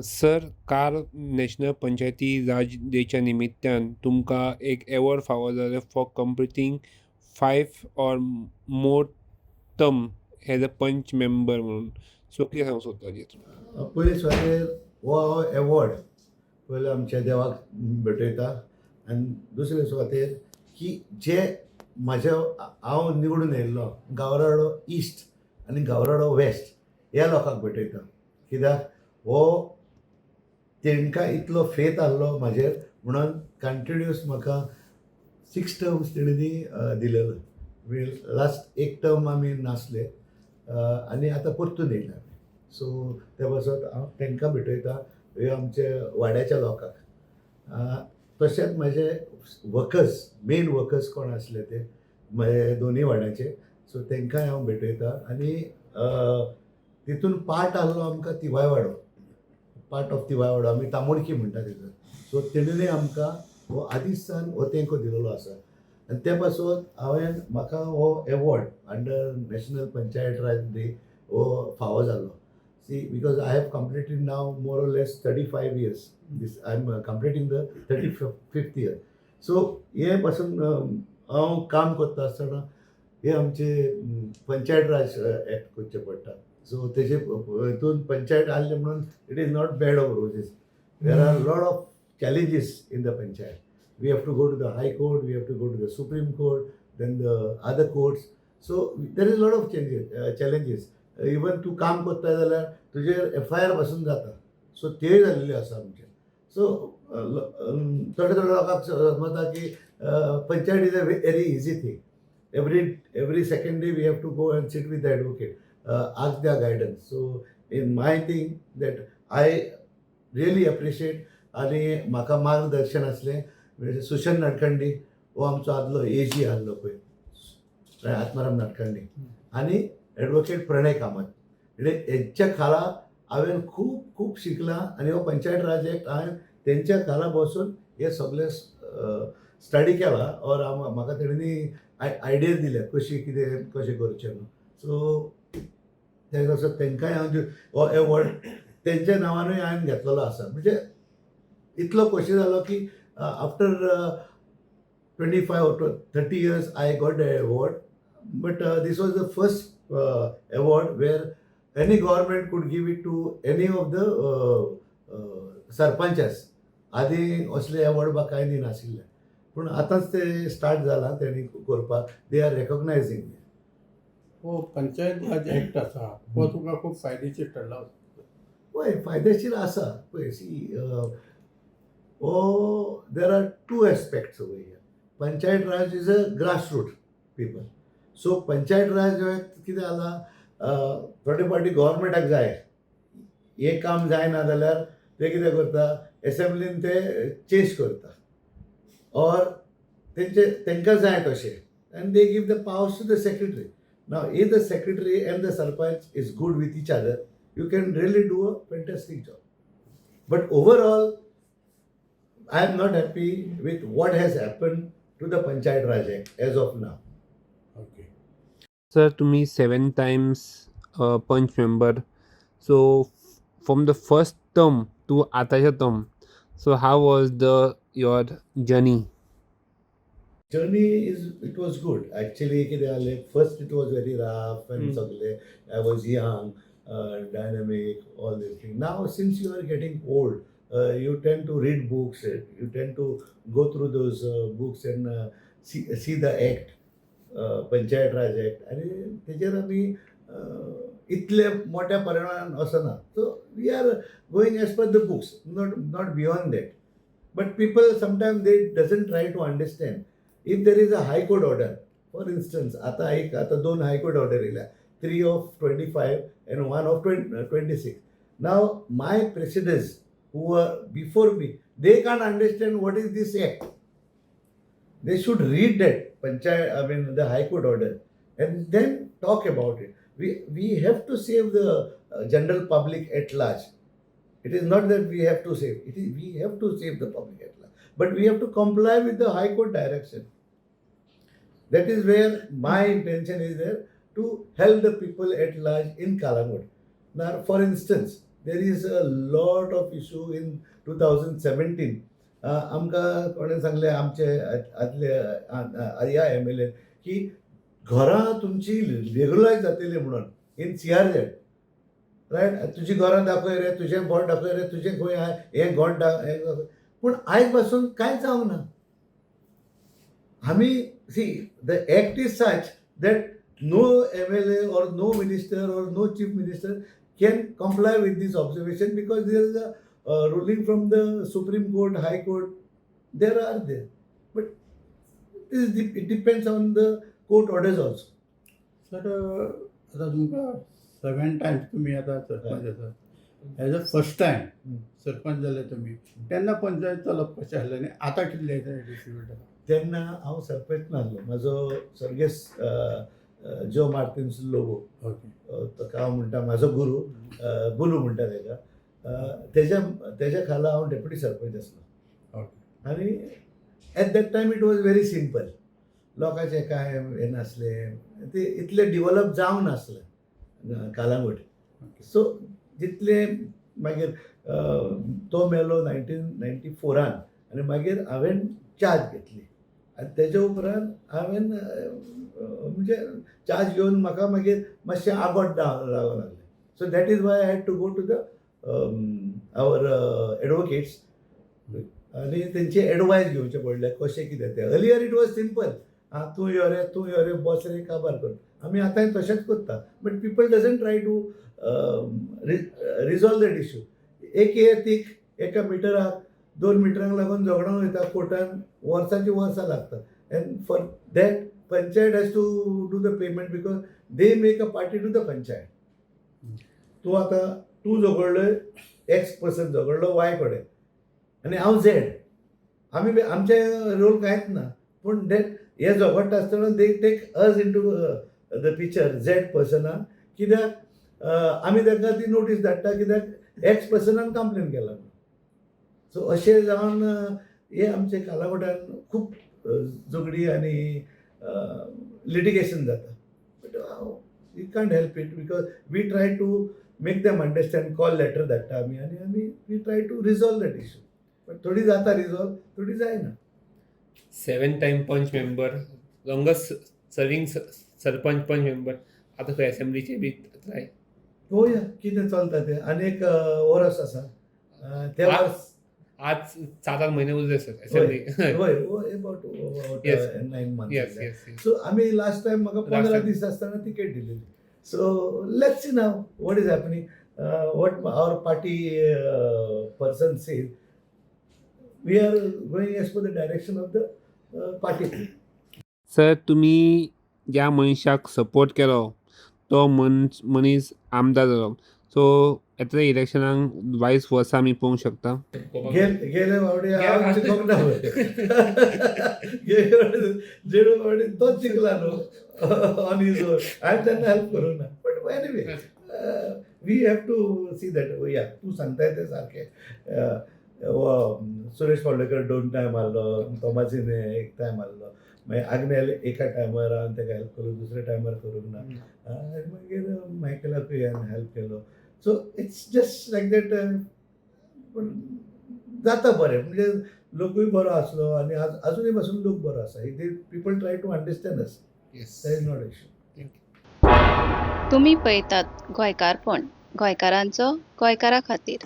Sir, काल national पंचायती राज डेच्या निमित्यान तुमकां एक एवॉर्ड फावो जालो for completing 5 or more term as a panch member म्हणून. सो कितें सांगूंक सोदता ताजेर? पयले सुवातेर हो एवॉर्ड पयलो आमच्या देवाक भेटयता आनी दुसरे सुवातेर की जे हांव निवडून येयल्लो गावराडो ईस्ट आनी गावराडो वेस्ट ह्या लोकांक भेटयता. कित्याक हो तेंकां इतलो फेथ आहलो म्हाजेर म्हणून कंटिन्यूअस म्हाका 6 टर्म्स तेणींनी दिलेलो. लास्ट एक टर्म आमी नासले आनी आतां परतून येयला. सो ते पासत हांव तांकां भेटयता ह्यो आमचे वाड्याच्या लोकांक. तशेंच म्हाजे वर्कर्स मेन वर्कर्स कोण आसले ते म्हाजे दोनी वाड्याचे, सो तांकांय हांव भेटयता. आनी तितून पार्ट आहलो आमकां तिवाय वाडो, पार्ट ऑफ तिवाय वाडो आमी तामोणकी म्हणटा तितून. सो तेणींनी आमकां हो आदींच सावन हो तेंको दिलेलो आसा. आनी ते पासून म्हाका हो एवॉर्ड अंडर नॅशनल पंचायत राज डे हो फावो जालो. See, because I have completed now more or less 35 years. I'm completing the 35th year. So, हे पासून हांव काम करता आसतना हे आमचे पंचायत राज एक्ट करचे पडटा. सो तेजे हितून पंचायत आहले म्हणून it is not bed of roses. There are lot of challenges in the panchayat. We have to go to the High Court, we have to go to the Supreme Court, then the other courts. So there is a lot of challenges. Even तूं काम करता जाल्यार तुजेर FIR पासून जाता. So ते जाल्ले आसा आमचे. सो थोडे थोडे लोकांक समजता की panchayat is a very easy thing. Every second day we have to go and sit with the advocate, ask their guidance. So in my thing that I really appreciate. आनी म्हाका मार्गदर्शन असलें म्हणजे सुशन नाडखंडी हो आमचो आदलो AG आहलो पळय आत्माराम नाडखंडी आनी एडवोकेट प्रणय कामत. म्हणजे हेंच्या खाला हांवें खूब खूब शिकलां. आनी हो पंचायत राज एक्ट हांवें तेंच्या खाला बसून हे सगळें स्टडी केला. और म्हाका तेणींनी आयडियाज दिल्या कशी कितें कशें करचें म्हणून. सो ते कसो तेंकांय हांव हो एवॉर्ड तेंच्या नांवानूय हांवें घेतलेलो आसा. म्हणजे इतलो खोशी जालो की after 25 or 30 years I got the award. But this was the first award where any government could give it to any of the सरपंचस. आदी असले अवॉर्ड म्हाका कांय दिनाशिल्ले, पूण आतांच ते स्टार्ट जालां तेणी करपाक. They are recognising. हो पंचायत राज ॲक्ट आसा हो तुका खूब फायदेशीर ठरला. पळय फायदेशीर आसा. पळय C there are two aspects over here. Panchayat Raj is a grassroots people. So Panchayat Raj कितें जाला थोडे फावटी गव्हर्मेंटाक जाय हे काम जायना जाल्यार ते कितें करता एसेंब्लीन ते चेंज करता और तांकां जाय तशें and they give the powers to the secretary. Now if the secretary and the sarpanch is good with each other you can really do a fantastic job. But overall I am not happy with what has happened to the Panchayat Raj Act as of now. Okay. Sir, तुम्ही 7 times panch member. So from the first term to आतांच्या term, so how was your journey? Journey it was good. Actually, first it was very rough and I was young, dynamic, all these things. Now, since you are getting old, you tend to read books, you tend to go through those books and see the act, Panchayat Raj act. आनी तेजेर आमी इतले मोठ्या परिणामान वचना. So we are going as per the books, not beyond that. But people sometimes they doesn't try to understand. If there is a high court order for instance, आता 2 high court order येयल्या, 3 of 25 and 1 of 26. Now my precedents who were before me, they can't understand what is this act. They should read that the High Court order and then talk about it. We have to save the general public at large. It is not that we have to save. We have to save the public at large. But we have to comply with the High Court direction. That is where my intention is there, to help the people at large in Kalangood. Now, for instance, there is a lot of issue in 2017. आमकां कोणें सांगलें आमचे आदले ह्या MLA की घरां तुमची रेग्युलायज जातली म्हणून इन CRZ, रायट. तुजी घरां दाखय रे, तुजें गोठ दाखय रे, तुजें खंय हें गोठ दाखय. पूण आयज पासून कांयच जावंक ना. आमी see the act is such that no MLA or no minister or no chief minister can comply with this observation because there is a ruling from the Supreme Court, High Court. There are there, but it depends on the court orders also. Sir आता तुमकां 7 times तुम्ही आता सरपंच आसात. As a first time sarpanch जाले तुम्ही, तेन्ना पंचायत चलप कशें आसलें आनी आतां कितले डिस्ट्रिब्यूट आसा? तेन्ना हांव सरपंच नासलो. म्हजो सर्गेस जो मार्टिन्स लोबो, ओके. ताका हांव म्हणटा म्हाजो गुरू, बुलू म्हणटा ताका. तेज्या खाला हांव डेप्युटी सरपंच आसलो. ओके. आनी at that time it was very simple. लोकांचें कांय हें नासलें, ते इतलें डिवलप जावंक नासलें कालांगूट. सो जितले मागीर तो मेलो 1994 आनी मागीर हांवें चार्ज घेतली. आनी तेज्या उपरांत हांवें म्हणजे चार्ज घेवन म्हाका मागीर मातशें आगोट लागूंक लागलें. So that is why I had to go to the our advocates आनी तेंचे एडवायस घेवचें पडलें कशें कितें तें. Earlier it was simple. तूं यो रे बस रे काबार कर. आमी आतांय तशेंच करता. But people doesn't try to resolve that issue. एक एका मिटराक 2 मिटरांक लागून झगडोन वयता कोर्टान, वर्सांची वर्सां लागतात. And for that panchayat has to do the payment because they make a party to the panchayat. तूं झगडलोय, X पर्सन झगडलो Y कडेन आनी हांव Z. आमचे रोल कांयच ना. पूण हे झगडटा आसतना they take us into the picture Z पर्सनाक. कित्याक आमी ताका ती नोटीस धाडटा कित्याक X पर्सनान कंप्लेन केला. सो अशें जावन हे आमचे कालावटान खूब झगडी आनी लिटिगेशन जाता. But we can't help it because we try to make them understand. Call letter धाडटा आनी we try to resolve that issue. But थोडी जाता रिजॉल्व, थोडी जायना. 7 time पंच मेंबर, लॉंगस्ट सर्विंग सरपंच पंच मेंबर. आतां खंय असेंब्लीचे बी ट्राय. पळोवया कितें चलता तें. आनी एक वर्स आसा ते वर्स. आज 7-8 महिने उरले सर असेंब्ली. हय about 9 months. Yes yes yes. So आमी लास्ट टायम म्हाका 15 दीस आसतना तिकेट दिलेली. So let's see now what is happening. What our party person says. We are going as per the direction of the party. Sir तुमी ज्या मनशाक support केलो तो मनीस आमदार जालो. सो येत्या इलेक्शनाक वायस वर्सा आमी पळोवंक शकता. गेले फावटी हांव चिंतूंक ना. गेले फावटी तोच जिंकला न्हू ऑन हिज ओन. हांवें तेन्ना हेल्प करूंक ना. But anyway we have to see that. या तूं सांगताय तें सारकें. सुरेश फोंडेकर 2 टायम आहलो, तोमाजीने 1 टायम आहलो, मागीर आग्नेल एका टायमार हांवें ताका हेल्प केलो, दुसऱ्या टायमार करूंक ना. आनी मागीर मायकलाकूय हांवें हेल्प केलो. So it's just like that. पूण जाता बरें. म्हणजे लोकूय बरो आसलो आनी आजुनूय पासून लोक बरो आसा. People try to understand us. That is not issue. तुम्ही पळयतात गोंयकारपण, गोंयकारांचो गोंयकारा खातीर.